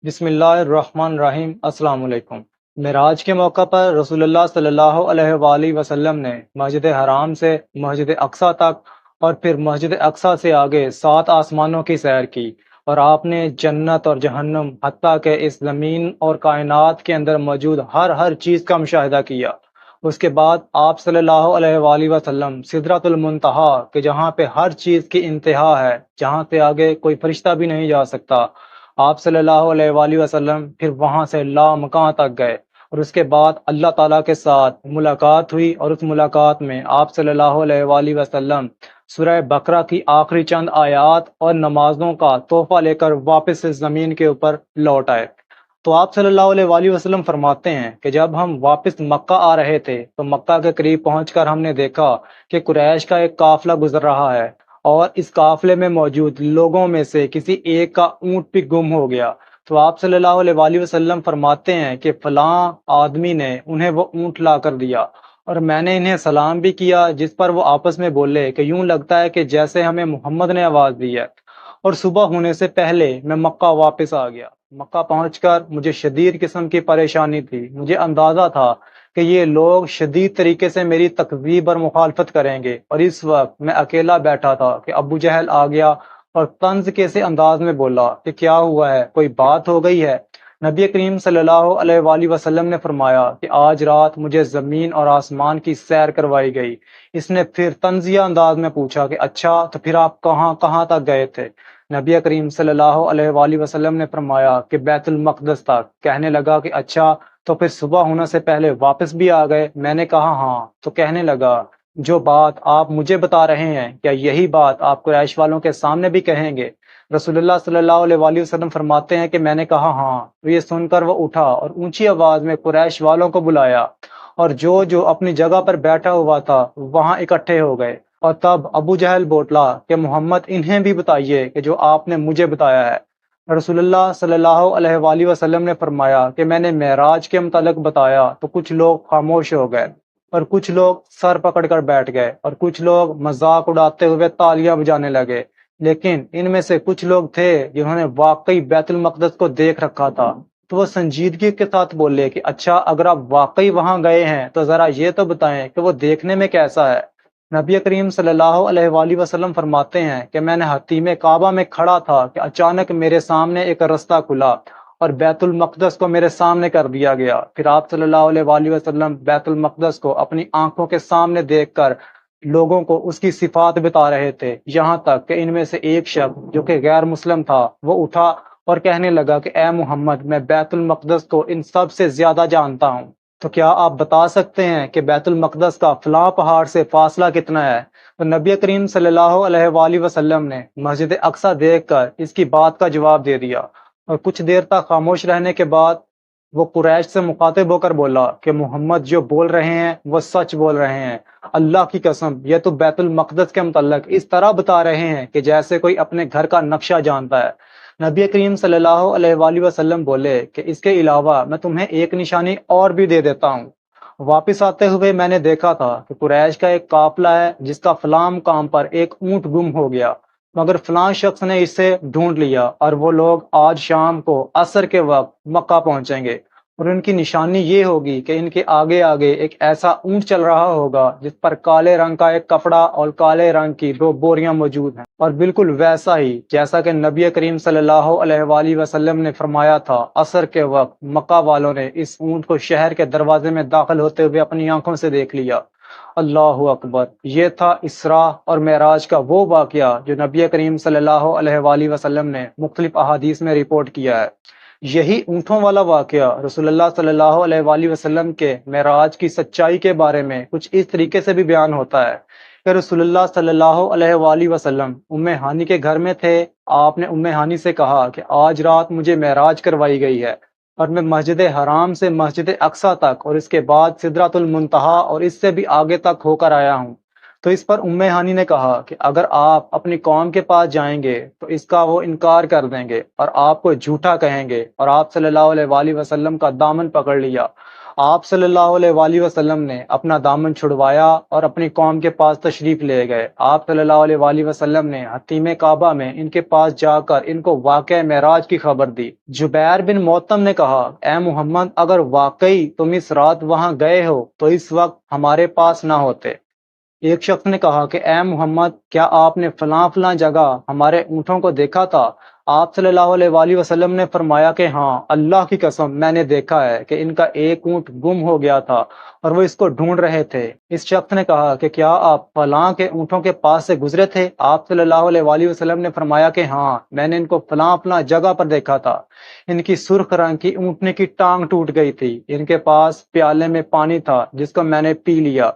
بسم اللہ الرحمن الرحیم۔ السلام علیکم۔ معراج کے موقع پر رسول اللہ صلی اللہ علیہ وآلہ وسلم نے مسجد حرام سے مسجد اقصیٰ تک اور پھر مسجد اقصیٰ سے آگے 7 آسمانوں کی سیر کی، اور آپ نے جنت اور جہنم حتیٰ کہ اس زمین اور کائنات کے اندر موجود ہر چیز کا مشاہدہ کیا۔ اس کے بعد آپ صلی اللہ علیہ وآلہ وسلم سدرۃ المنتہا کہ جہاں پہ ہر چیز کی انتہا ہے، جہاں سے آگے کوئی فرشتہ بھی نہیں جا سکتا، آپ صلی اللہ علیہ وآلہ وسلم پھر وہاں سے لامکاں تک گئے، اور اس کے بعد اللہ تعالیٰ کے ساتھ ملاقات ہوئی، اور اس ملاقات میں آپ صلی اللہ علیہ وآلہ وسلم سورہ بقرہ کی آخری چند آیات اور نمازوں کا تحفہ لے کر واپس اس زمین کے اوپر لوٹ آئے۔ تو آپ صلی اللہ علیہ وآلہ وسلم فرماتے ہیں کہ جب ہم واپس مکہ آ رہے تھے تو مکہ کے قریب پہنچ کر ہم نے دیکھا کہ قریش کا ایک قافلہ گزر رہا ہے، اور اس قافلے میں موجود لوگوں میں سے کسی ایک کا اونٹ بھی گم ہو گیا۔ تو آپ صلی اللہ علیہ وآلہ وسلم فرماتے ہیں کہ فلاں آدمی نے انہیں وہ اونٹ لا کر دیا، اور میں نے انہیں سلام بھی کیا، جس پر وہ آپس میں بولے کہ یوں لگتا ہے کہ جیسے ہمیں محمد نے آواز دی ہے۔ اور صبح ہونے سے پہلے میں مکہ واپس آ گیا۔ مکہ پہنچ کر مجھے شدید قسم کی پریشانی تھی۔ مجھے اندازہ تھا کہ یہ لوگ شدید طریقے سے میری تکذیب اور مخالفت کریں گے، اور اس وقت میں اکیلا بیٹھا تھا کہ ابو جہل آ گیا اور طنز کے سے انداز میں بولا کہ کیا ہوا ہے، کوئی بات ہو گئی ہے؟ نبی کریم صلی اللہ علیہ وآلہ وسلم نے فرمایا کہ آج رات مجھے زمین اور آسمان کی سیر کروائی گئی۔ اس نے پھر طنزیہ انداز میں پوچھا کہ اچھا تو پھر آپ کہاں کہاں تک گئے تھے؟ نبی کریم صلی اللہ علیہ وآلہ وسلم نے فرمایا کہ بیت المقدس تک۔ کہنے لگا کہ اچھا تو پھر صبح ہونے سے پہلے واپس بھی آ گئے؟ میں نے کہا ہاں۔ تو کہنے لگا جو بات آپ مجھے بتا رہے ہیں، کیا یہی بات آپ قریش والوں کے سامنے بھی کہیں گے؟ رسول اللہ صلی اللہ علیہ وآلہ وسلم فرماتے ہیں کہ میں نے کہا ہاں۔ تو یہ سن کر وہ اٹھا اور اونچی آواز میں قریش والوں کو بلایا، اور جو اپنی جگہ پر بیٹھا ہوا تھا وہاں اکٹھے ہو گئے۔ اور تب ابو جہل بولا کہ محمد انہیں بھی بتائیے کہ جو آپ نے مجھے بتایا ہے۔ رسول اللہ صلی اللہ علیہ وآلہ وسلم نے فرمایا کہ میں نے معراج کے متعلق بتایا تو کچھ لوگ خاموش ہو گئے، اور کچھ لوگ سر پکڑ کر بیٹھ گئے، اور کچھ لوگ مذاق اڑاتے ہوئے تالیاں بجانے لگے۔ لیکن ان میں سے کچھ لوگ تھے جنہوں نے واقعی بیت المقدس کو دیکھ رکھا تھا، تو وہ سنجیدگی کے ساتھ بولے کہ اچھا اگر آپ واقعی وہاں گئے ہیں تو ذرا یہ تو بتائیں کہ وہ دیکھنے میں کیسا ہے۔ نبی کریم صلی اللہ علیہ وآلہ وسلم فرماتے ہیں کہ میں نے حتیم کعبہ میں کھڑا تھا کہ اچانک میرے سامنے ایک رستہ کھلا اور بیت المقدس کو میرے سامنے کر دیا گیا۔ پھر آپ صلی اللہ علیہ وآلہ وسلم بیت المقدس کو اپنی آنکھوں کے سامنے دیکھ کر لوگوں کو اس کی صفات بتا رہے تھے، یہاں تک کہ ان میں سے ایک شخص جو کہ غیر مسلم تھا وہ اٹھا اور کہنے لگا کہ اے محمد، میں بیت المقدس کو ان سب سے زیادہ جانتا ہوں، تو کیا آپ بتا سکتے ہیں کہ بیت المقدس کا فلاں پہاڑ سے فاصلہ کتنا ہے؟ تو نبی کریم صلی اللہ علیہ وآلہ وسلم نے مسجد اقصیٰ دیکھ کر اس کی بات کا جواب دے دیا، اور کچھ دیر تک خاموش رہنے کے بعد وہ قریش سے مخاطب ہو کر بولا کہ محمد جو بول رہے ہیں وہ سچ بول رہے ہیں۔ اللہ کی قسم یہ تو بیت المقدس کے متعلق اس طرح بتا رہے ہیں کہ جیسے کوئی اپنے گھر کا نقشہ جانتا ہے۔ نبی کریم صلی اللہ علیہ وآلہ وسلم بولے کہ اس کے علاوہ میں تمہیں ایک نشانی اور بھی دے دیتا ہوں۔ واپس آتے ہوئے میں نے دیکھا تھا کہ قریش کا ایک قافلہ ہے جس کا فلاں مقام پر ایک اونٹ گم ہو گیا، مگر فلاں شخص نے اسے ڈھونڈ لیا، اور وہ لوگ آج شام کو عصر کے وقت مکہ پہنچیں گے، اور ان کی نشانی یہ ہوگی کہ ان کے آگے آگے ایک ایسا اونٹ چل رہا ہوگا جس پر کالے رنگ کا ایک کپڑا اور کالے رنگ کی 2 بوریاں موجود ہیں، اور بالکل ویسا ہی جیسا کہ نبی کریم صلی اللہ علیہ وآلہ وسلم نے فرمایا تھا۔ عصر کے وقت مکہ والوں نے اس اونٹ کو شہر کے دروازے میں داخل ہوتے ہوئے اپنی آنکھوں سے دیکھ لیا۔ اللہ اکبر! یہ تھا اسراء اور معراج کا وہ واقعہ جو نبی کریم صلی اللہ علیہ وآلہ وسلم نے مختلف احادیث میں رپورٹ کیا ہے۔ یہی اونٹوں والا واقعہ رسول اللہ صلی اللہ علیہ وآلہ وسلم کے معراج کی سچائی کے بارے میں کچھ اس طریقے سے بھی بیان ہوتا ہے کہ رسول اللہ صلی اللہ علیہ وآلہ وسلم ام ہانی کے گھر میں تھے۔ آپ نے ام ہانی سے کہا کہ آج رات مجھے معراج کروائی گئی ہے، اور میں مسجد حرام سے مسجد اقصیٰ تک اور اس کے بعد سدرۃ المنتہا اور اس سے بھی آگے تک ہو کر آیا ہوں۔ تو اس پر ام ہانی نے کہا کہ اگر آپ اپنی قوم کے پاس جائیں گے تو اس کا وہ انکار کر دیں گے اور آپ کو جھوٹا کہیں گے، اور آپ صلی اللہ علیہ وآلہ وسلم کا دامن پکڑ لیا آپ صلی اللہ علیہ وآلہ وسلم نے اپنا دامن چھڑوایا اور اپنی قوم کے پاس تشریف لے گئے۔ آپ صلی اللہ علیہ وآلہ وسلم نے حتیم کعبہ میں ان کے پاس جا کر ان کو واقعہ معراج کی خبر دی۔ جبیر بن موتم نے کہا، اے محمد، اگر واقعی تم اس رات وہاں گئے ہو تو اس وقت ہمارے پاس نہ ہوتے۔ ایک شخص نے کہا کہ اے محمد، کیا آپ نے فلاں فلاں جگہ ہمارے اونٹوں کو دیکھا تھا؟ آپ صلی اللہ علیہ وآلہ وسلم نے فرمایا کہ ہاں، اللہ کی قسم میں نے دیکھا ہے کہ ان کا ایک اونٹ گم ہو گیا تھا اور وہ اس کو ڈھونڈ رہے تھے۔ اس شخص نے کہا کہ کیا آپ فلاں کے اونٹوں کے پاس سے گزرے تھے؟ آپ صلی اللہ علیہ وآلہ وسلم نے فرمایا کہ ہاں، میں نے ان کو فلاں فلاں جگہ پر دیکھا تھا۔ ان کی سرخ رنگ کی اونٹنے کی ٹانگ ٹوٹ گئی تھی، ان کے پاس پیالے میں پانی تھا جس کو میں نے پی لیا۔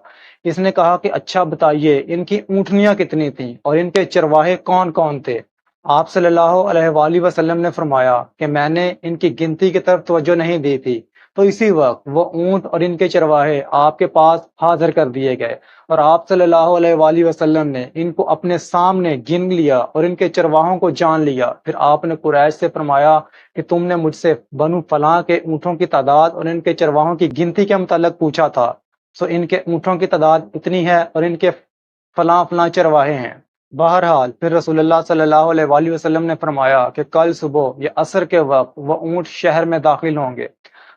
اس نے کہا کہ اچھا بتائیے، ان کی اونٹنیاں کتنی تھیں اور ان کے چرواہے کون کون تھے؟ آپ صلی اللہ علیہ وآلہ وسلم نے فرمایا کہ میں نے ان کی گنتی کی طرف توجہ نہیں دی تھی، تو اسی وقت وہ اونٹ اور ان کے چرواہے آپ کے پاس حاضر کر دیے گئے، اور آپ صلی اللہ علیہ وآلہ وسلم نے ان کو اپنے سامنے گن لیا اور ان کے چرواہوں کو جان لیا۔ پھر آپ نے قریش سے فرمایا کہ تم نے مجھ سے بنو فلاں کے اونٹوں کی تعداد اور ان کے چرواہوں کی گنتی کے متعلق پوچھا تھا، سو ان کے اونٹوں کی تعداد اتنی ہے اور ان کے فلاں فلاں چرواہے ہیں۔ بہرحال پھر رسول اللہ صلی اللہ علیہ وآلہ وسلم نے فرمایا کہ کل صبح یا عصر کے وقت وہ اونٹ شہر میں داخل ہوں گے۔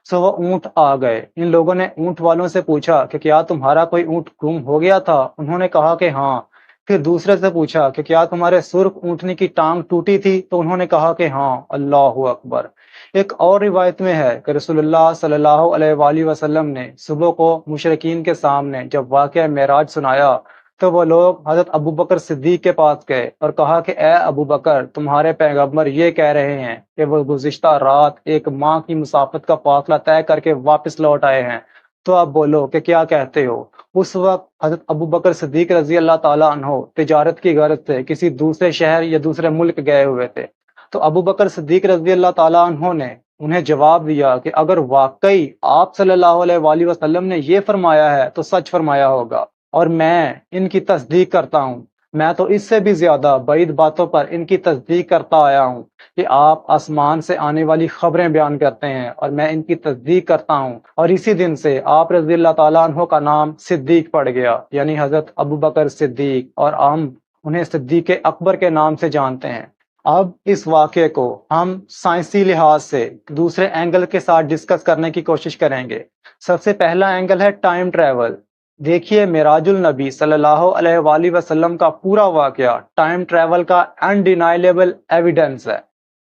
سو وہ اونٹ آ گئے۔ ان لوگوں نے اونٹ والوں سے پوچھا کہ کیا تمہارا کوئی اونٹ گم ہو گیا تھا؟ انہوں نے کہا کہ ہاں۔ پھر دوسرے سے پوچھا کہ کیا تمہارے سرخ اونٹنی کی ٹانگ ٹوٹی تھی؟ تو انہوں نے کہا کہ ہاں۔ اللہ اکبر۔ ایک اور روایت میں ہے کہ رسول اللہ صلی اللہ علیہ وآلہ وسلم نے صبح کو مشرکین کے سامنے جب واقعہ معراج سنایا تو وہ لوگ حضرت ابو بکر صدیق کے پاس گئے اور کہا کہ اے ابو بکر، تمہارے پیغمبر یہ کہہ رہے ہیں کہ وہ گزشتہ رات ایک ماہ کی مسافت کا فاصلہ طے کر کے واپس لوٹ آئے ہیں، تو آپ بولو کہ کیا کہتے ہو؟ اس وقت حضرت ابو بکر صدیق رضی اللہ تعالیٰ عنہ تجارت کی غرض سے کسی دوسرے شہر یا دوسرے ملک گئے ہوئے تھے۔ تو ابو بکر صدیق رضی اللہ تعالیٰ عنہ نے انہیں جواب دیا کہ اگر واقعی آپ صلی اللہ علیہ وآلہ وسلم نے یہ فرمایا ہے تو سچ فرمایا ہوگا، اور میں ان کی تصدیق کرتا ہوں۔ میں تو اس سے بھی زیادہ بعید باتوں پر ان کی تصدیق کرتا آیا ہوں کہ آپ آسمان سے آنے والی خبریں بیان کرتے ہیں اور میں ان کی تصدیق کرتا ہوں، اور اسی دن سے آپ رضی اللہ تعالیٰ عنہ کا نام صدیق پڑ گیا، یعنی حضرت ابو بکر صدیق، اور ہم انہیں صدیق اکبر کے نام سے جانتے ہیں۔ اب اس واقعے کو ہم سائنسی لحاظ سے دوسرے اینگل کے ساتھ ڈسکس کرنے کی کوشش کریں گے۔ سب سے پہلا اینگل ہے ٹائم ٹریول۔ دیکھیے، معراج النبی صلی اللہ علیہ وآلہ وسلم کا پورا واقعہ ٹائم ٹریول کا انڈینائلیبل ایویڈنس ہے۔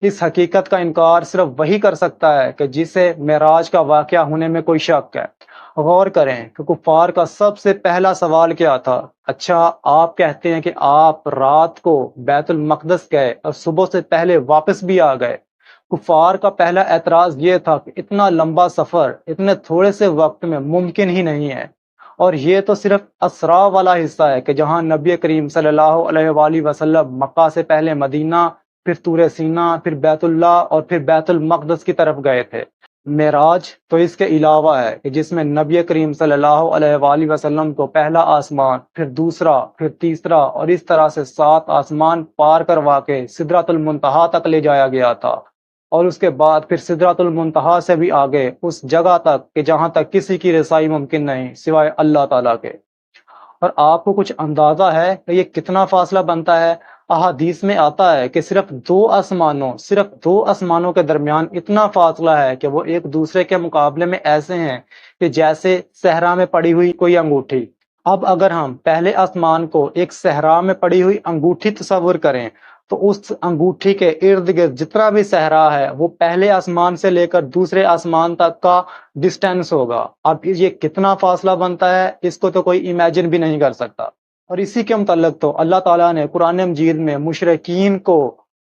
اس حقیقت کا انکار صرف وہی کر سکتا ہے کہ جسے معراج کا واقعہ ہونے میں کوئی شک ہے۔ غور کریں کہ کفار کا سب سے پہلا سوال کیا تھا۔ اچھا، آپ کہتے ہیں کہ آپ رات کو بیت المقدس گئے اور صبح سے پہلے واپس بھی آ گئے۔ کفار کا پہلا اعتراض یہ تھا کہ اتنا لمبا سفر اتنے تھوڑے سے وقت میں ممکن ہی نہیں ہے، اور یہ تو صرف اسرا والا حصہ ہے کہ جہاں نبی کریم صلی اللہ علیہ وآلہ وسلم مکہ سے پہلے مدینہ، پھر طور سینا، پھر بیت اللہ اور پھر بیت المقدس کی طرف گئے تھے۔ معراج تو اس کے علاوہ ہے کہ جس میں نبی کریم صلی اللہ علیہ وآلہ وسلم کو پہلا آسمان، پھر دوسرا، پھر تیسرا، اور اس طرح سے 7 آسمان پار کروا کے سدرۃ المنتہا تک لے جایا گیا تھا، اور اس کے بعد پھر سدرۃ المنتہا سے بھی آگے اس جگہ تک کہ جہاں تک کسی کی رسائی ممکن نہیں سوائے اللہ تعالیٰ کے۔ اور آپ کو کچھ اندازہ ہے کہ یہ کتنا فاصلہ بنتا ہے؟ احادیث میں آتا ہے کہ صرف دو آسمانوں کے درمیان اتنا فاصلہ ہے کہ وہ ایک دوسرے کے مقابلے میں ایسے ہیں کہ جیسے صحرا میں پڑی ہوئی کوئی انگوٹھی۔ اب اگر ہم پہلے آسمان کو ایک صحرا میں پڑی ہوئی انگوٹھی تصور کریں تو اس انگوٹھی کے ارد گرد جتنا بھی صحرا ہے وہ پہلے آسمان سے لے کر دوسرے آسمان تک کا ڈسٹینس ہوگا۔ اب یہ کتنا فاصلہ بنتا ہے، اس کو تو کوئی امیجن بھی نہیں کر سکتا۔ اور اسی کے متعلق تو اللہ تعالیٰ نے قرآن مجید میں مشرکین کو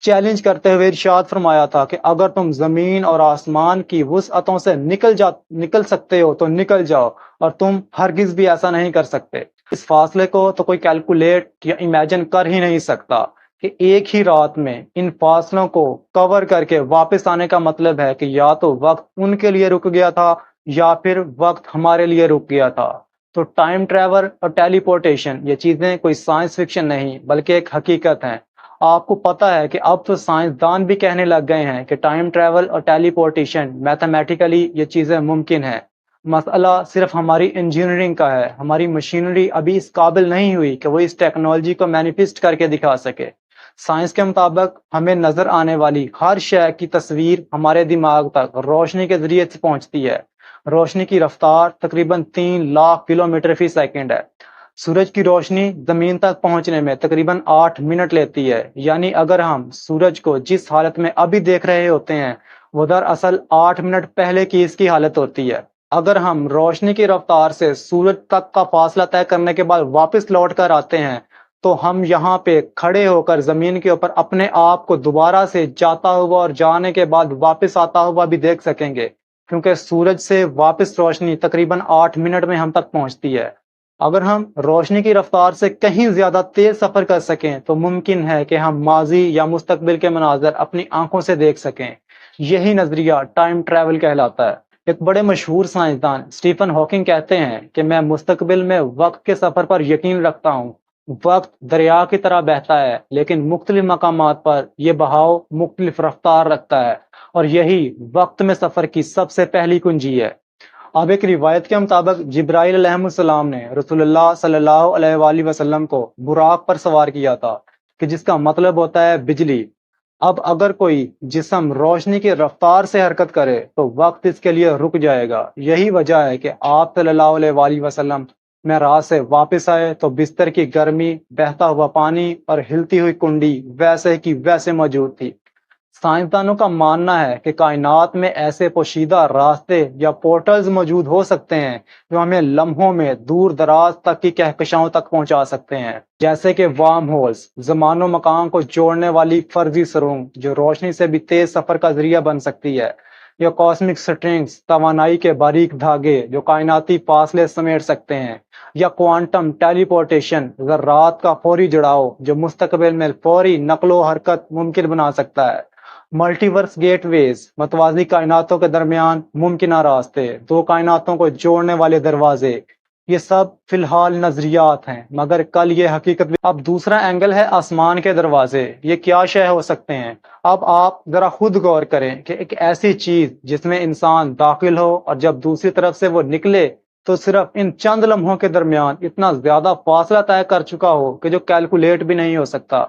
چیلنج کرتے ہوئے ارشاد فرمایا تھا کہ اگر تم زمین اور آسمان کی وسعتوں سے نکل سکتے ہو تو نکل جاؤ، اور تم ہرگز بھی ایسا نہیں کر سکتے۔ اس فاصلے کو تو کوئی کیلکولیٹ یا امیجن کر ہی نہیں سکتا کہ ایک ہی رات میں ان فاصلوں کو کور کر کے واپس آنے کا مطلب ہے کہ یا تو وقت ان کے لیے رک گیا تھا یا پھر وقت ہمارے لیے رک گیا تھا۔ تو ٹائم ٹریول اور ٹیلی پورٹیشن یہ چیزیں کوئی سائنس فکشن نہیں بلکہ ایک حقیقت ہیں۔ آپ کو پتا ہے کہ اب تو سائنسدان بھی کہنے لگ گئے ہیں کہ ٹائم ٹریول اور ٹیلی پورٹیشن میتھمیٹیکلی یہ چیزیں ممکن ہیں۔ مسئلہ صرف ہماری انجینئرنگ کا ہے، ہماری مشینری ابھی اس قابل نہیں ہوئی کہ وہ اس ٹیکنالوجی کو مینیفیسٹ کر کے دکھا سکے۔ سائنس کے مطابق ہمیں نظر آنے والی ہر شے کی تصویر ہمارے دماغ تک روشنی کے ذریعے سے پہنچتی ہے۔ روشنی کی رفتار تقریباً 3 لاکھ کلومیٹر فی سیکنڈ ہے۔ سورج کی روشنی زمین تک پہنچنے میں تقریباً 8 منٹ لیتی ہے، یعنی اگر ہم سورج کو جس حالت میں ابھی دیکھ رہے ہوتے ہیں وہ دراصل 8 منٹ پہلے کی اس کی حالت ہوتی ہے۔ اگر ہم روشنی کی رفتار سے سورج تک کا فاصلہ طے کرنے کے بعد واپس لوٹ کر آتے ہیں تو ہم یہاں پہ کھڑے ہو کر زمین کے اوپر اپنے آپ کو دوبارہ سے جاتا ہوا اور جانے کے بعد واپس آتا ہوا بھی دیکھ سکیں گے، کیونکہ سورج سے واپس روشنی تقریباً 8 منٹ میں ہم تک پہنچتی ہے۔ اگر ہم روشنی کی رفتار سے کہیں زیادہ تیز سفر کر سکیں تو ممکن ہے کہ ہم ماضی یا مستقبل کے مناظر اپنی آنکھوں سے دیکھ سکیں۔ یہی نظریہ ٹائم ٹریول کہلاتا ہے۔ ایک بڑے مشہور سائنسدان اسٹیفن ہاکنگ کہتے ہیں کہ میں مستقبل میں وقت کے سفر پر یقین رکھتا ہوں۔ وقت دریا کی طرح بہتا ہے، لیکن مختلف مقامات پر یہ بہاؤ مختلف رفتار رکھتا ہے، اور یہی وقت میں سفر کی سب سے پہلی کنجی ہے۔ اب ایک روایت کے مطابق جبرائیل علیہ السلام نے رسول اللہ صلی اللہ علیہ وآلہ وسلم کو براق پر سوار کیا تھا، کہ جس کا مطلب ہوتا ہے بجلی۔ اب اگر کوئی جسم روشنی کی رفتار سے حرکت کرے تو وقت اس کے لیے رک جائے گا۔ یہی وجہ ہے کہ آپ صلی اللہ علیہ وآلہ وسلم معراج سے واپس آئے تو بستر کی گرمی، بہتا ہوا پانی اور ہلتی ہوئی کنڈی ویسے کی ویسے موجود تھی۔ سائنسدانوں کا ماننا ہے کہ کائنات میں ایسے پوشیدہ راستے یا پورٹلز موجود ہو سکتے ہیں جو ہمیں لمحوں میں دور دراز تک کی کہکشاؤں تک پہنچا سکتے ہیں، جیسے کہ وارم ہولز، زمان و مکان کو جوڑنے والی فرضی سرنگ جو روشنی سے بھی تیز سفر کا ذریعہ بن سکتی ہے، یا کاسمک سٹرنگز، توانائی کے باریک دھاگے جو کائناتی فاصلے سمیٹ سکتے ہیں، یا کوانٹم ٹیلی پورٹیشن، ذرات کا فوری جڑاؤ جو مستقبل میں فوری نقل و حرکت ممکن بنا سکتا ہے۔ ملٹی ورس گیٹ ویز، متوازی کائناتوں کے درمیان ممکنہ راستے، دو کائناتوں کو جوڑنے والے دروازے، یہ سب فی الحال نظریات ہیں، مگر کل یہ حقیقت بھی۔ اب دوسرا اینگل ہے آسمان کے دروازے، یہ کیا شے ہو سکتے ہیں؟ اب آپ ذرا خود غور کریں کہ ایک ایسی چیز جس میں انسان داخل ہو اور جب دوسری طرف سے وہ نکلے تو صرف ان چند لمحوں کے درمیان اتنا زیادہ فاصلہ طے کر چکا ہو کہ جو کیلکولیٹ بھی نہیں ہو سکتا۔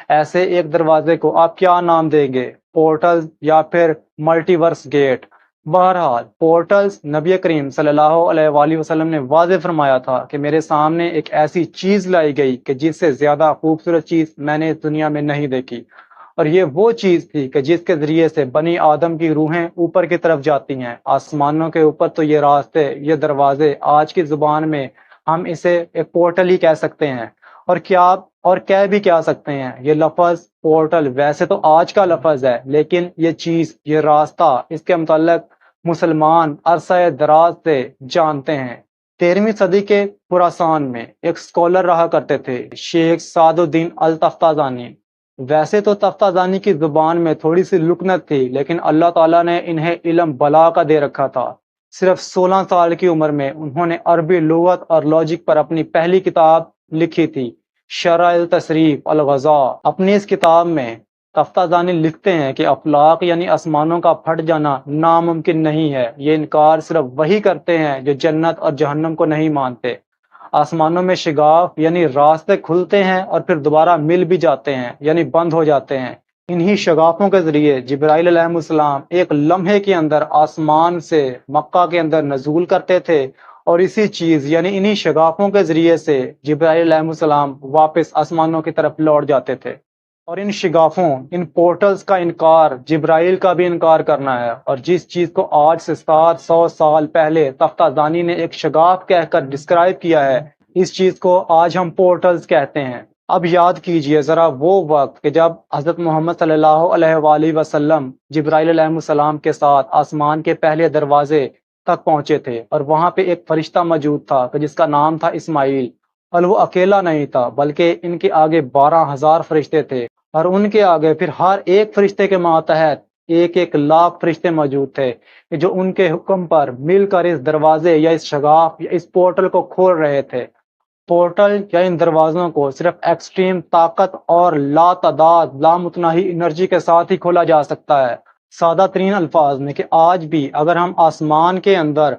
ایسے ایک دروازے کو آپ کیا نام دیں گے؟ پورٹلز یا پھر ملٹی ورس گیٹ؟ بہرحال پورٹلز، نبی کریم صلی اللہ علیہ وآلہ وسلم نے واضح فرمایا تھا کہ میرے سامنے ایک ایسی چیز لائی گئی کہ جس سے زیادہ خوبصورت چیز میں نے اس دنیا میں نہیں دیکھی، اور یہ وہ چیز تھی کہ جس کے ذریعے سے بنی آدم کی روحیں اوپر کی طرف جاتی ہیں، آسمانوں کے اوپر۔ تو یہ راستے، یہ دروازے، آج کی زبان میں ہم اسے ایک پورٹل ہی کہہ سکتے ہیں۔ اور کہہ بھی کیا سکتے ہیں، یہ لفظ پورٹل ویسے تو آج کا لفظ ہے، لیکن یہ چیز، یہ راستہ، اس کے متعلق مسلمان عرصہ دراز سے جانتے ہیں۔ 13ویں صدی کے خراسان میں ایک سکولر رہا کرتے تھے، شیخ سعد الدین التفتازانی۔ ویسے تو تفتازانی کی زبان میں تھوڑی سی لکنت تھی، لیکن اللہ تعالیٰ نے انہیں علم بلا کا دے رکھا تھا۔ صرف 16 سال کی عمر میں انہوں نے عربی لغت اور لاجک پر اپنی پہلی کتاب لکھی تھی، شرح التصریف الغذا۔ اپنی اس کتاب میں تفتازانی لکھتے ہیں کہ افلاک یعنی آسمانوں کا پھٹ جانا ناممکن نہیں ہے، یہ انکار صرف وہی کرتے ہیں جو جنت اور جہنم کو نہیں مانتے۔ آسمانوں میں شگاف یعنی راستے کھلتے ہیں اور پھر دوبارہ مل بھی جاتے ہیں، یعنی بند ہو جاتے ہیں۔ انہی شگافوں کے ذریعے جبرائیل علیہ السلام ایک لمحے کے اندر آسمان سے مکہ کے اندر نزول کرتے تھے، اور اسی چیز یعنی انہی شگافوں کے ذریعے سے جبرائیل علیہ السلام واپس آسمانوں کی طرف لوٹ جاتے تھے۔ اور ان شگافوں، ان پورٹلز کا انکار جبرائیل کا بھی انکار کرنا ہے، اور جس چیز کو آج سے 700 سال پہلے تفتازانی نے ایک شگاف کہہ کر ڈسکرائب کیا ہے، اس چیز کو آج ہم پورٹلز کہتے ہیں۔ اب یاد کیجئے ذرا وہ وقت کہ جب حضرت محمد صلی اللہ علیہ وآلہ وسلم جبرائیل علیہ السلام کے ساتھ آسمان کے پہلے دروازے تک پہنچے تھے، اور وہاں پہ ایک فرشتہ موجود تھا کہ جس کا نام تھا اسماعیل، اور وہ اکیلا نہیں تھا بلکہ ان کے آگے 12,000 فرشتے تھے، اور ان کے آگے پھر ہر ایک فرشتے کے ماتحت 1,00,000 فرشتے موجود تھے جو ان کے حکم پر مل کر اس دروازے یا اس شگاف یا اس پورٹل کو کھول رہے تھے۔ پورٹل یا ان دروازوں کو صرف ایکسٹریم طاقت اور لا تعداد لامتناہی انرجی کے ساتھ ہی کھولا جا سکتا ہے۔ سادہ ترین الفاظ میں کہ آج بھی اگر ہم آسمان کے اندر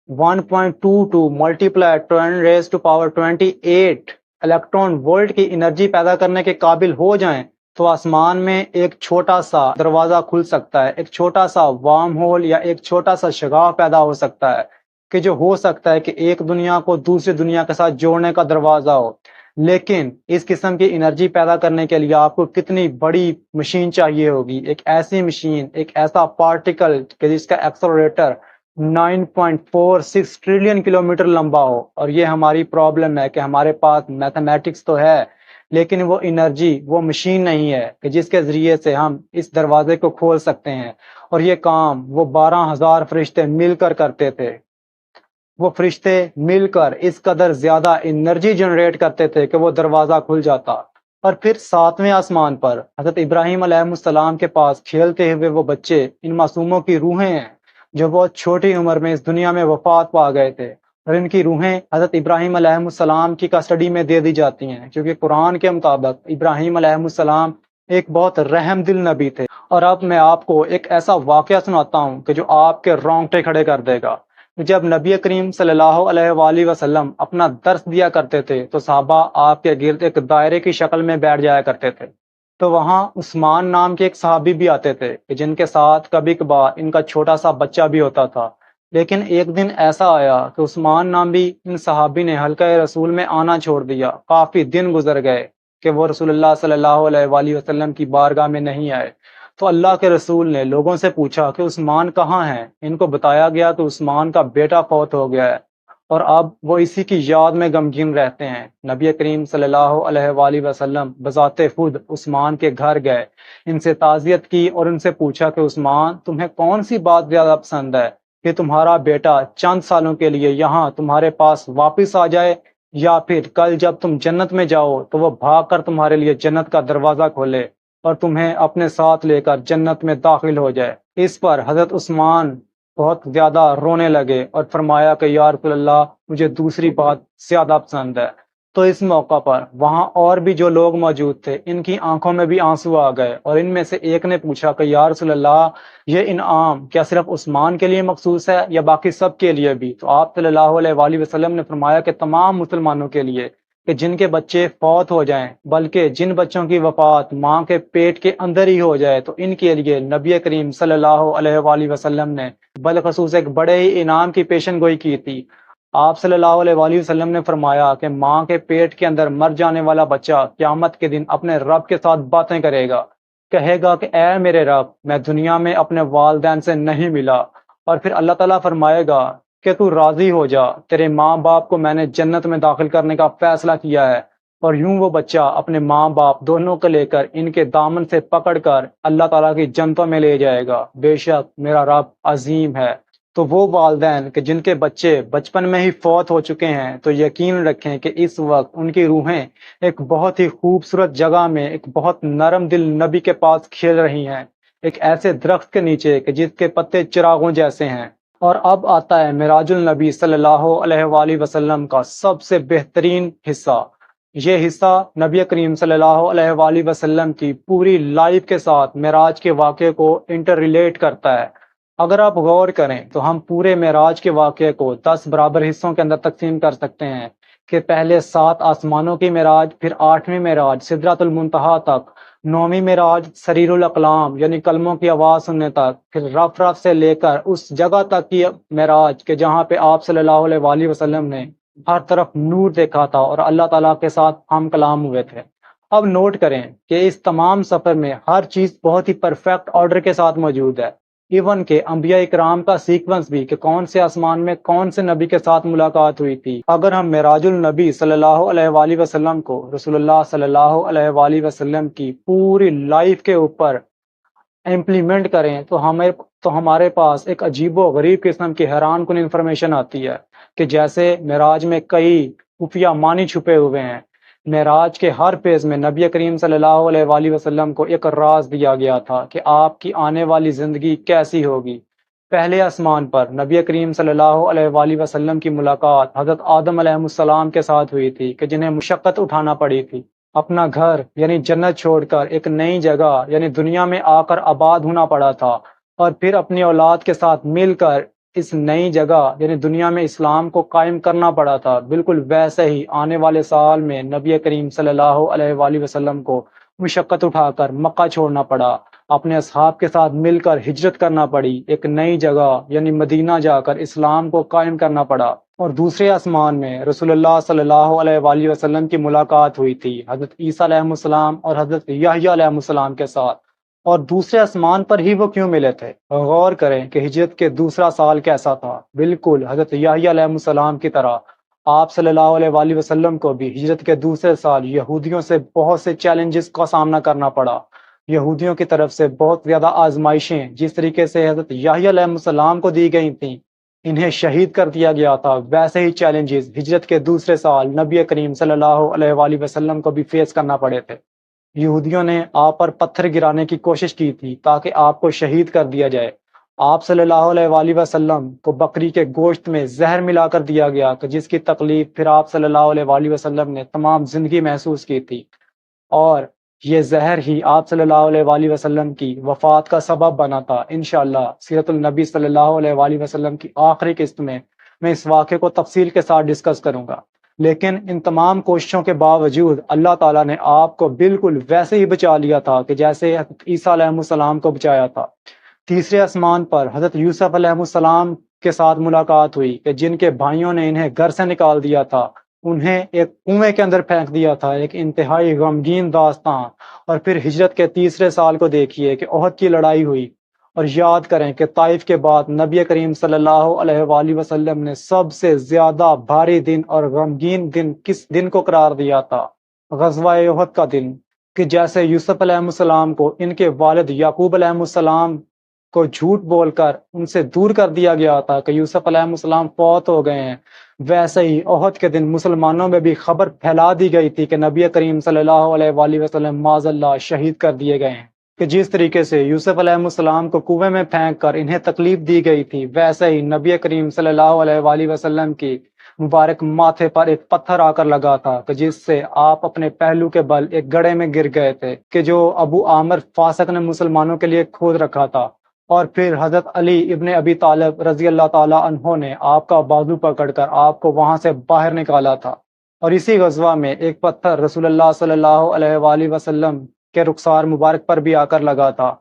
1.22 ملٹیپلائی 10⁻28 الیکٹران وولٹ کی انرجی پیدا کرنے کے قابل ہو جائیں تو آسمان میں ایک چھوٹا سا دروازہ کھل سکتا ہے، ایک چھوٹا سا وارم ہول یا ایک چھوٹا سا شگاف پیدا ہو سکتا ہے کہ جو ہو سکتا ہے کہ ایک دنیا کو دوسری دنیا کے ساتھ جوڑنے کا دروازہ ہو۔ لیکن اس قسم کی انرجی پیدا کرنے کے لیے آپ کو کتنی بڑی مشین چاہیے ہوگی، ایک ایسی مشین، ایک ایسا پارٹیکل کہ جس کا ایکسلریٹر 9.46 ٹریلین کلومیٹر لمبا ہو۔ اور یہ ہماری پرابلم ہے کہ ہمارے پاس میتھمیٹکس تو ہے لیکن وہ انرجی، وہ مشین نہیں ہے کہ جس کے ذریعے سے ہم اس دروازے کو کھول سکتے ہیں۔ اور یہ کام وہ 12,000 فرشتے مل کر کرتے تھے۔ وہ فرشتے مل کر اس قدر زیادہ انرجی جنریٹ کرتے تھے کہ وہ دروازہ کھل جاتا۔ اور پھر 7ویں آسمان پر حضرت ابراہیم علیہ السلام کے پاس کھیلتے ہوئے وہ بچے، ان معصوموں کی روحیں ہیں جو بہت چھوٹی عمر میں اس دنیا میں وفات پا گئے تھے، اور ان کی روحیں حضرت ابراہیم علیہ السلام کی کسٹڈی میں دے دی جاتی ہیں، کیونکہ قرآن کے مطابق ابراہیم علیہ السلام ایک بہت رحم دل نبی تھے۔ اور اب میں آپ کو ایک ایسا واقعہ سناتا ہوں کہ جو آپ کے رونگٹے کھڑے کر دے گا۔ جب نبی کریم صلی اللہ علیہ وآلہ وسلم اپنا درس دیا کرتے تھے تو صحابہ آپ کے گرد ایک دائرے کی شکل میں بیٹھ جایا کرتے تھے۔ تو وہاں عثمان نام کے ایک صحابی بھی آتے تھے کہ جن کے ساتھ کبھی کبھار ان کا چھوٹا سا بچہ بھی ہوتا تھا۔ لیکن ایک دن ایسا آیا کہ عثمان نامی ان صحابی نے حلقہ رسول میں آنا چھوڑ دیا۔ کافی دن گزر گئے کہ وہ رسول اللہ صلی اللہ علیہ وآلہ وسلم کی بارگاہ میں نہیں آئے۔ تو اللہ کے رسول نے لوگوں سے پوچھا کہ عثمان کہاں ہیں؟ ان کو بتایا گیا کہ عثمان کا بیٹا فوت ہو گیا ہے اور اب وہ اسی کی یاد میں غمگین رہتے ہیں۔ نبی کریم صلی اللہ علیہ وآلہ وسلم بذات خود عثمان کے گھر گئے، ان سے تعزیت کی اور ان سے پوچھا کہ عثمان، تمہیں کون سی بات زیادہ پسند ہے کہ تمہارا بیٹا چند سالوں کے لیے یہاں تمہارے پاس واپس آ جائے، یا پھر کل جب تم جنت میں جاؤ تو وہ بھاگ کر تمہارے لیے جنت کا دروازہ کھولے اور تمہیں اپنے ساتھ لے کر جنت میں داخل ہو جائے؟ اس پر حضرت عثمان بہت زیادہ رونے لگے اور فرمایا کہ یا رسول اللہ، مجھے دوسری بات زیادہ پسند ہے۔ تو اس موقع پر وہاں اور بھی جو لوگ موجود تھے، ان کی آنکھوں میں بھی آنسو آ گئے، اور ان میں سے ایک نے پوچھا کہ یا رسول اللہ، یہ انعام کیا صرف عثمان کے لیے مخصوص ہے یا باقی سب کے لیے بھی؟ تو آپ صلی اللہ علیہ وآلہ وسلم نے فرمایا کہ تمام مسلمانوں کے لیے، کہ جن کے بچے فوت ہو جائیں، بلکہ جن بچوں کی وفات ماں کے پیٹ کے اندر ہی ہو جائے تو ان کے لیے نبی کریم صلی اللہ علیہ وآلہ وسلم نے بالخصوص ایک بڑے ہی انعام کی پیشن گوئی کی تھی۔ آپ صلی اللہ علیہ وآلہ وسلم نے فرمایا کہ ماں کے پیٹ کے اندر مر جانے والا بچہ قیامت کے دن اپنے رب کے ساتھ باتیں کرے گا، کہے گا کہ اے میرے رب، میں دنیا میں اپنے والدین سے نہیں ملا، اور پھر اللہ تعالیٰ فرمائے گا کہ تو راضی ہو جا، تیرے ماں باپ کو میں نے جنت میں داخل کرنے کا فیصلہ کیا ہے۔ اور یوں وہ بچہ اپنے ماں باپ دونوں کو لے کر ان کے دامن سے پکڑ کر اللہ تعالیٰ کی جنتوں میں لے جائے گا۔ بے شک میرا رب عظیم ہے۔ تو وہ والدین کہ جن کے بچے بچپن میں ہی فوت ہو چکے ہیں، تو یقین رکھیں کہ اس وقت ان کی روحیں ایک بہت ہی خوبصورت جگہ میں ایک بہت نرم دل نبی کے پاس کھیل رہی ہیں، ایک ایسے درخت کے نیچے کہ جس کے پتے چراغوں جیسے ہیں۔ اور اب آتا ہے معراج النبی صلی اللہ علیہ وآلہ وسلم کا سب سے بہترین حصہ۔ یہ حصہ نبی کریم صلی اللہ علیہ وآلہ وسلم کی پوری لائف کے ساتھ معراج کے واقعے کو انٹر ریلیٹ کرتا ہے۔ اگر آپ غور کریں تو ہم پورے معراج کے واقعے کو 10 برابر حصوں کے اندر تقسیم کر سکتے ہیں، کہ پہلے 7 آسمانوں کی معراج، پھر 8ویں معراج سدرۃ المنتہا تک، 9ویں معراج سریر الاقلام یعنی کلموں کی آواز سننے تک، پھر رف رف سے لے کر اس جگہ تک کی معراج کہ جہاں پہ آپ صلی اللہ علیہ وآلہ وسلم نے ہر طرف نور دیکھا تھا اور اللہ تعالیٰ کے ساتھ ہم کلام ہوئے تھے۔ اب نوٹ کریں کہ اس تمام سفر میں ہر چیز بہت ہی پرفیکٹ آرڈر کے ساتھ موجود ہے، ایون کہ انبیاء اکرام کا سیکوینس بھی، کہ کون سے آسمان میں کون سے نبی کے ساتھ ملاقات ہوئی تھی۔ اگر ہم معراج النبی صلی اللہ علیہ وآلہ وسلم کو رسول اللہ صلی اللہ علیہ وآلہ وسلم کی پوری لائف کے اوپر امپلیمنٹ کریں تو ہمارے پاس ایک عجیب و غریب قسم کی حیران کن انفارمیشن آتی ہے، کہ جیسے معراج میں کئی خفیہ معنی چھپے ہوئے ہیں۔ معراج کے ہر فیز میں نبی کریم صلی اللہ علیہ وآلہ وسلم کو ایک راز دیا گیا تھا کہ آپ کی آنے والی زندگی کیسی ہوگی۔ پہلے آسمان پر نبی کریم صلی اللہ علیہ وآلہ وسلم کی ملاقات حضرت آدم علیہ السلام کے ساتھ ہوئی تھی، کہ جنہیں مشقت اٹھانا پڑی تھی، اپنا گھر یعنی جنت چھوڑ کر ایک نئی جگہ یعنی دنیا میں آ کر آباد ہونا پڑا تھا، اور پھر اپنی اولاد کے ساتھ مل کر اس نئی جگہ یعنی دنیا میں اسلام کو قائم کرنا پڑا تھا، بالکل ویسے ہی آنے والے سال میں نبی کریم صلی اللہ علیہ وآلہ وسلم کو مشقت اٹھا کر مکہ چھوڑنا پڑا، اپنے اصحاب کے ساتھ مل کر ہجرت کرنا پڑی، ایک نئی جگہ یعنی مدینہ جا کر اسلام کو قائم کرنا پڑا۔ اور دوسرے آسمان میں رسول اللہ صلی اللہ علیہ وآلہ وسلم کی ملاقات ہوئی تھی حضرت عیسیٰ علیہ السلام اور حضرت یحییٰ علیہ السلام کے ساتھ۔ اور دوسرے آسمان پر ہی وہ کیوں ملے تھے؟ غور کریں کہ ہجرت کے دوسرا سال کیسا تھا، بالکل حضرت یحییٰ علیہ السلام کی طرح آپ صلی اللہ علیہ وآلہ وسلم کو بھی ہجرت کے دوسرے سال یہودیوں سے بہت سے چیلنجز کا سامنا کرنا پڑا، یہودیوں کی طرف سے بہت زیادہ آزمائشیں جس طریقے سے حضرت یحییٰ علیہ السلام کو دی گئی تھیں، انہیں شہید کر دیا گیا تھا، ویسے ہی چیلنجز ہجرت کے دوسرے سال نبی کریم صلی اللہ علیہ وآلہ وسلم کو بھی فیس کرنا پڑے تھے۔ یہودیوں نے آپ پر پتھر گرانے کی کوشش کی تھی تاکہ آپ کو شہید کر دیا جائے، آپ صلی اللہ علیہ وآلہ وسلم کو بکری کے گوشت میں زہر ملا کر دیا گیا کہ جس کی تکلیف پھر آپ صلی اللہ علیہ وآلہ وسلم نے تمام زندگی محسوس کی تھی، اور یہ زہر ہی آپ صلی اللہ علیہ وآلہ وسلم کی وفات کا سبب بنا تھا۔ انشاءاللہ سیرت النبی صلی اللہ علیہ وآلہ وسلم کی آخری قسط میں اس واقعے کو تفصیل کے ساتھ ڈسکس کروں گا، لیکن ان تمام کوششوں کے باوجود اللہ تعالیٰ نے آپ کو بالکل ویسے ہی بچا لیا تھا کہ جیسے حضرت عیسیٰ علیہ السلام کو بچایا تھا۔ تیسرے آسمان پر حضرت یوسف علیہ السلام کے ساتھ ملاقات ہوئی کہ جن کے بھائیوں نے انہیں گھر سے نکال دیا تھا، انہیں ایک کنویں کے اندر پھینک دیا تھا، ایک انتہائی غمگین داستان۔ اور پھر ہجرت کے تیسرے سال کو دیکھیے کہ احد کی لڑائی ہوئی، اور یاد کریں کہ طائف کے بعد نبی کریم صلی اللہ علیہ وآلہ وسلم نے سب سے زیادہ بھاری دن اور غمگین دن کس دن کو قرار دیا تھا؟ غزوہ احد کا دن، کہ جیسے یوسف علیہ السلام کو ان کے والد یعقوب علیہ السلام کو جھوٹ بول کر ان سے دور کر دیا گیا تھا کہ یوسف علیہ السلام فوت ہو گئے ہیں، ویسے ہی احد کے دن مسلمانوں میں بھی خبر پھیلا دی گئی تھی کہ نبی کریم صلی اللہ علیہ وآلہ وسلم معاذ اللہ شہید کر دیے گئے ہیں، کہ جس طریقے سے یوسف علیہ السلام کو کنویں میں پھینک کر انہیں تکلیف دی گئی تھی، ویسے ہی نبی کریم صلی اللہ علیہ وآلہ وسلم کی مبارک ماتھے پر ایک پتھر آ کر لگا تھا کہ جس سے آپ اپنے پہلو کے بل ایک گڑھے میں گر گئے تھے کہ جو ابو عامر فاسق نے مسلمانوں کے لیے کھود رکھا تھا۔ اور پھر حضرت علی ابن ابی طالب رضی اللہ تعالی عنہ نے آپ کا بازو پکڑ کر آپ کو وہاں سے باہر نکالا تھا، اور اسی غزوہ میں ایک پتھر رسول اللہ صلی اللہ علیہ وآلہ وسلم کے رخسار مبارک پر بھی آ کر لگا تھا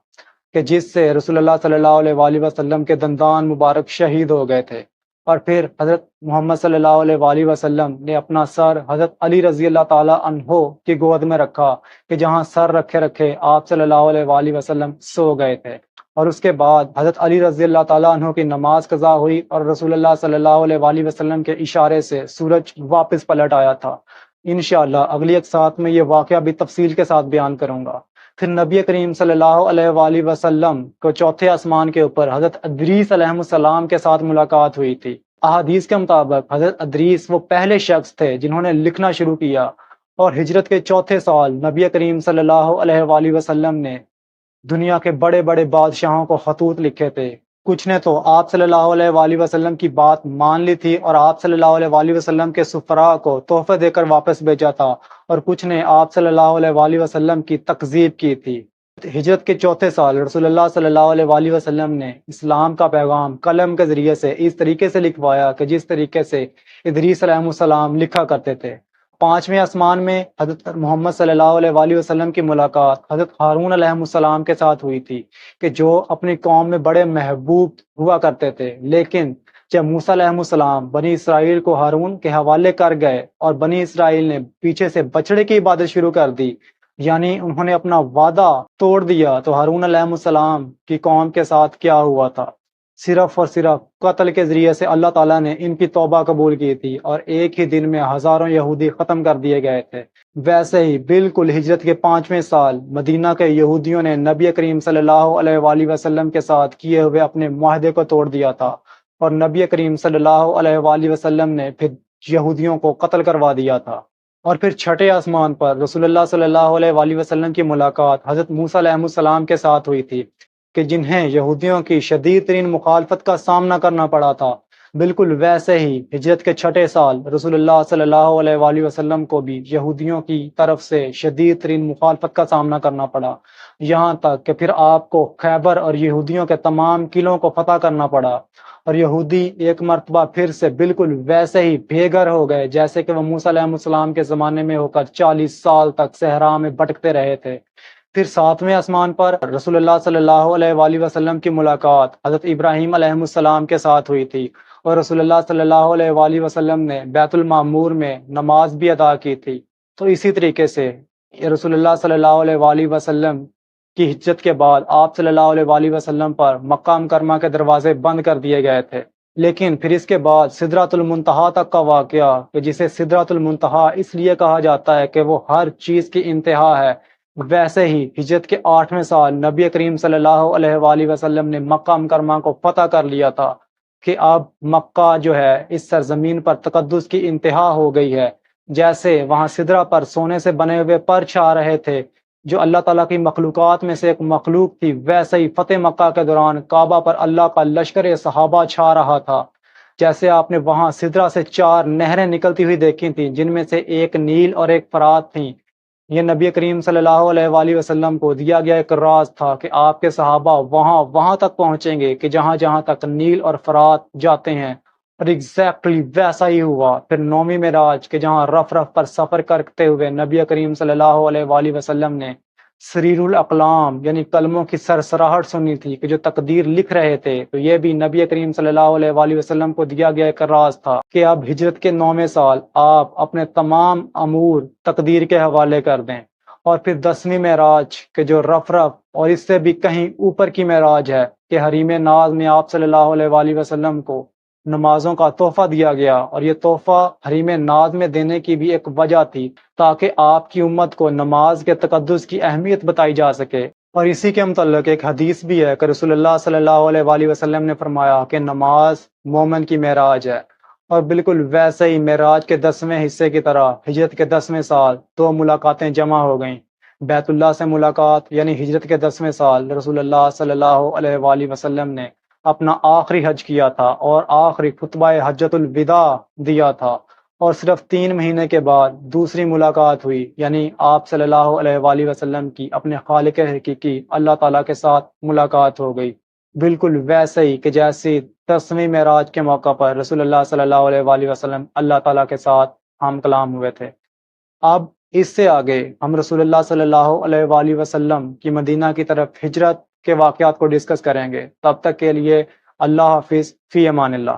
کہ جس سے رسول اللہ صلی اللہ علیہ وآلہ وسلم کے دندان مبارک شہید ہو گئے تھے۔ اور پھر حضرت محمد صلی اللہ علیہ وآلہ وسلم نے اپنا سر حضرت علی رضی اللہ تعالی عنہ کی گود میں رکھا کہ جہاں سر رکھے رکھے آپ صلی اللہ علیہ وآلہ وسلم سو گئے تھے، اور اس کے بعد حضرت علی رضی اللہ تعالیٰ عنہ کی نماز قضا ہوئی اور رسول اللہ صلی اللہ علیہ وآلہ وسلم کے اشارے سے سورج واپس پلٹ آیا تھا۔ انشاءاللہ اگلی ایک ساتھ میں یہ واقعہ بھی تفصیل کے ساتھ بیان کروں گا۔ پھر نبی کریم صلی اللہ علیہ وآلہ وسلم کو چوتھے آسمان کے اوپر حضرت ادریس علیہ السلام کے ساتھ ملاقات ہوئی تھی۔ احادیث کے مطابق حضرت ادریس وہ پہلے شخص تھے جنہوں نے لکھنا شروع کیا، اور ہجرت کے چوتھے سال نبی کریم صلی اللہ علیہ وآلہ وسلم نے دنیا کے بڑے بڑے بادشاہوں کو خطوط لکھے تھے۔ کچھ نے تو آپ صلی اللہ علیہ وآلہ وسلم کی بات مان لی تھی اور آپ صلی اللہ علیہ وآلہ وسلم کے سفراء کو تحفے دے کر واپس بھیجا تھا، اور کچھ نے آپ صلی اللہ علیہ وآلہ وسلم کی تکذیب کی تھی۔ ہجرت کے چوتھے سال رسول اللہ صلی اللہ علیہ وآلہ وسلم نے اسلام کا پیغام قلم کے ذریعے سے اس طریقے سے لکھوایا کہ جس طریقے سے ادریس علیہ السلام لکھا کرتے تھے۔ پانچویں آسمان میں حضرت محمد صلی اللہ علیہ وآلہ وسلم کی ملاقات حضرت ہارون علیہ السلام کے ساتھ ہوئی تھی کہ جو اپنی قوم میں بڑے محبوب ہوا کرتے تھے، لیکن جب موسیٰ علیہ السلام بنی اسرائیل کو ہارون کے حوالے کر گئے اور بنی اسرائیل نے پیچھے سے بچڑے کی عبادت شروع کر دی، یعنی انہوں نے اپنا وعدہ توڑ دیا، تو ہارون علیہ السلام کی قوم کے ساتھ کیا ہوا تھا؟ صرف اور صرف قتل کے ذریعے سے اللہ تعالیٰ نے ان کی توبہ قبول کی تھی، اور ایک ہی دن میں ہزاروں یہودی ختم کر دیے گئے تھے۔ ویسے ہی بالکل ہجرت کے 5ویں سال مدینہ کے یہودیوں نے نبی کریم صلی اللہ علیہ وآلہ وسلم کے ساتھ کیے ہوئے اپنے معاہدے کو توڑ دیا تھا، اور نبی کریم صلی اللہ علیہ وآلہ وسلم نے پھر یہودیوں کو قتل کروا دیا تھا۔ اور پھر چھٹے آسمان پر رسول اللہ صلی اللہ علیہ وآلہ وسلم کی ملاقات حضرت موسیٰ علیہ السلام کے ساتھ ہوئی تھی کہ جنہیں یہودیوں کی شدید ترین مخالفت کا سامنا کرنا پڑا تھا۔ بالکل ویسے ہی ہجرت کے چھٹے سال رسول اللہ صلی اللہ علیہ وآلہ وسلم کو بھی یہودیوں کی طرف سے شدید ترین مخالفت کا سامنا کرنا پڑا، یہاں تک کہ پھر آپ کو خیبر اور یہودیوں کے تمام قلعوں کو فتح کرنا پڑا۔ اور یہودی ایک مرتبہ پھر سے بالکل ویسے ہی بے گھر ہو گئے جیسے کہ وہ موسیٰ علیہ السلام کے زمانے میں ہو کر 40 سال تک صحرا میں بھٹکتے رہے تھے۔ پھر ساتویں آسمان پر رسول اللہ صلی اللہ علیہ وآلہ وسلم کی ملاقات حضرت ابراہیم علیہ السلام کے ساتھ ہوئی تھی، اور رسول اللہ صلی اللہ علیہ وآلہ وسلم نے بیت المعمور میں نماز بھی ادا کی تھی۔ تو اسی طریقے سے رسول اللہ صلی اللہ علیہ وآلہ وسلم کی ہجرت کے بعد آپ صلی اللہ علیہ وآلہ وسلم پر مکہ مکرمہ کے دروازے بند کر دیے گئے تھے، لیکن پھر اس کے بعد سدرۃ المنتہا تک کا واقعہ، کہ جسے سدرۃ المنتہا اس لیے کہا جاتا ہے کہ وہ ہر چیز کی انتہا ہے، ویسے ہی ہجرت کے 8ویں سال نبی کریم صلی اللہ علیہ وآلہ وسلم نے مکہ مکرمہ کو فتح کر لیا تھا کہ اب مکہ جو ہے اس سرزمین پر تقدس کی انتہا ہو گئی ہے۔ جیسے وہاں سدرہ پر سونے سے بنے ہوئے پر چھا رہے تھے جو اللہ تعالیٰ کی مخلوقات میں سے ایک مخلوق تھی، ویسے ہی فتح مکہ کے دوران کعبہ پر اللہ کا لشکر صحابہ چھا رہا تھا۔ جیسے آپ نے وہاں سدرہ سے 4 نہریں نکلتی ہوئی دیکھی تھیں، جن میں سے ایک نیل اور ایک فرات تھیں۔ یہ نبی کریم صلی اللہ علیہ وآلہ وسلم کو دیا گیا ایک راز تھا کہ آپ کے صحابہ وہاں تک پہنچیں گے کہ جہاں تک نیل اور فرات جاتے ہیں، اور ایگزیکٹلی ویسا ہی ہوا۔ پھر 9ویں معراج کے جہاں رف پر سفر کرتے ہوئے نبی کریم صلی اللہ علیہ وآلہ وسلم نے سریر الاقلام یعنی قلموں کی سرسراہٹ سنی تھی کہ جو تقدیر لکھ رہے تھے، تو یہ بھی نبی کریم صلی اللہ علیہ وآلہ وسلم کو دیا گیا ایک راز تھا کہ اب ہجرت کے 9ویں سال آپ اپنے تمام امور تقدیر کے حوالے کر دیں۔ اور پھر 10ویں معراج کے جو رف اور اس سے بھی کہیں اوپر کی معراج ہے کہ حریم ناز میں آپ صلی اللہ علیہ وآلہ وسلم کو نمازوں کا تحفہ دیا گیا، اور یہ تحفہ حریم ناز میں دینے کی بھی ایک وجہ تھی تاکہ آپ کی امت کو نماز کے تقدس کی اہمیت بتائی جا سکے۔ اور اسی کے متعلق ایک حدیث بھی ہے کہ رسول اللہ صلی اللہ علیہ وآلہ وسلم نے فرمایا کہ نماز مومن کی معراج ہے، اور بالکل ویسے ہی معراج کے 10ویں حصے کی طرح ہجرت کے 10ویں سال 2 ملاقاتیں جمع ہو گئیں۔ بیت اللہ سے ملاقات یعنی ہجرت کے 10ویں سال رسول اللہ صلی اللہ علیہ وآلہ وسلم نے اپنا آخری حج کیا تھا اور آخری خطبہ حجۃ الوداع دیا تھا، اور صرف 3 مہینے کے بعد دوسری ملاقات ہوئی، یعنی آپ صلی اللہ علیہ وآلہ وسلم کی اپنے خالق حقیقی اللہ تعالیٰ کے ساتھ ملاقات ہو گئی، بالکل ویسے ہی کہ جیسے 10ویں معراج کے موقع پر رسول اللہ صلی اللہ علیہ وآلہ وسلم اللہ تعالیٰ کے ساتھ ہم کلام ہوئے تھے۔ اب اس سے آگے ہم رسول اللہ صلی اللہ علیہ وآلہ وسلم کی مدینہ کی طرف ہجرت کے واقعات کو ڈسکس کریں گے۔ تب تک کے لیے اللہ حافظ، فی امان اللہ۔